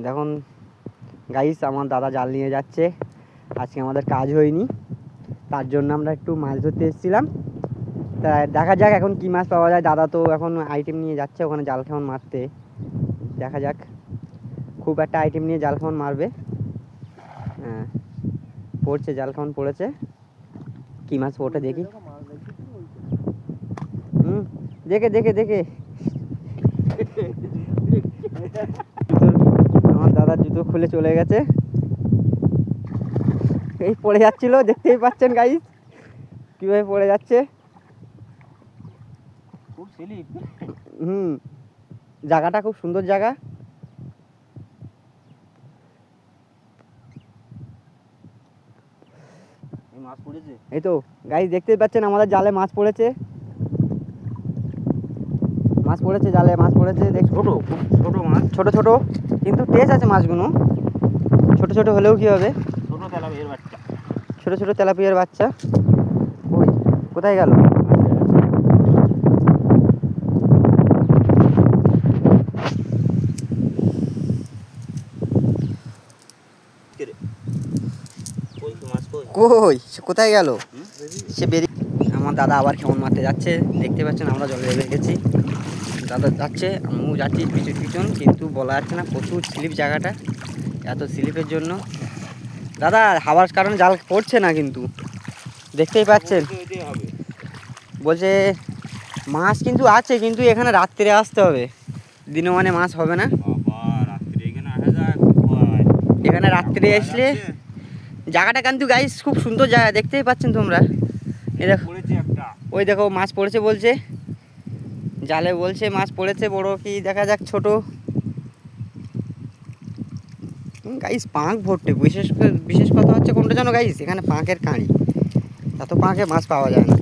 দেখুন গাইস, আমার দাদা জাল নিয়ে যাচ্ছে। আজকে আমাদের কাজ হয়নি, তার জন্য আমরা একটু মাছ ধরতে এসেছিলাম। তা দেখা যাক এখন কী মাছ পাওয়া যায়। দাদা তো এখন আইটেম নিয়ে যাচ্ছে ওখানে জাল খাওয়ান মারতে। দেখা যাক, খুব একটা আইটেম নিয়ে জাল খাওয়ান মারবে। হ্যাঁ, পড়ছে, জাল খাওয়ান পড়েছে। কী মাছ ওটা দেখি। দেখে দেখে দেখে আমার দাদার জুতো খুলে চলে গেছে, এই পড়ে যাচ্ছিল, দেখতেই পাচ্ছেন গাইস কিভাবে পড়ে যাচ্ছে। খুব স্লিপ। জায়গাটা খুব সুন্দর জায়গা। মাছ পড়েছে, এই তো গাইস দেখতেই পাচ্ছেন আমাদের জালে মাছ পড়েছে। মাছ পড়েছে, জালে মাছ পড়েছে। ছোট, খুব ছোট মাছ, ছোট ছোট, কিন্তু টেস্ট আছে মাছগুলো। ছোট ছোট হলেও কি হবে, ছোট তেলাপিয়ার বাচ্চা, ছোট ছোট তেলাপিয়ার বাচ্চা। ওই কোথায় গেল? কই কোথায় গেল সে? বেরিয়ে আমার দাদা আবার কেমন মারতে যাচ্ছে, দেখতে পাচ্ছেন আমরা জলে নেমে গেছি। দাদা যাচ্ছে, আমিও যাচ্ছি পিছন পিছন, কিন্তু বলা যাচ্ছে না, প্রচুর স্লিপ জায়গাটা। এত স্লিপের জন্য দাদা হাওয়ার কারণে জাল পড়ছে না, কিন্তু দেখতেই পাচ্ছেন। বলছে মাছ কিন্তু আছে, কিন্তু এখানে রাত্রে আসতে হবে, দিনে মানে মাছ হবে না। এখানে রাত্রে আসলে জায়গাটা কিন্তু গাইস খুব সুন্দর জায়গা, দেখতেই পাচ্ছেন তোমরা। এই দেখো, ওই দেখো মাছ পড়েছে বলছে, জালে বলছে মাছ পড়েছে। বড় কি দেখা যাক, ছোট গাইস পাঁক ভর্তি। বিশেষ কথা হচ্ছে কোনটা জানো গাইস, এখানে পাঁকের কাঁড়ি, এত পাঁকে মাছ পাওয়া যায় না।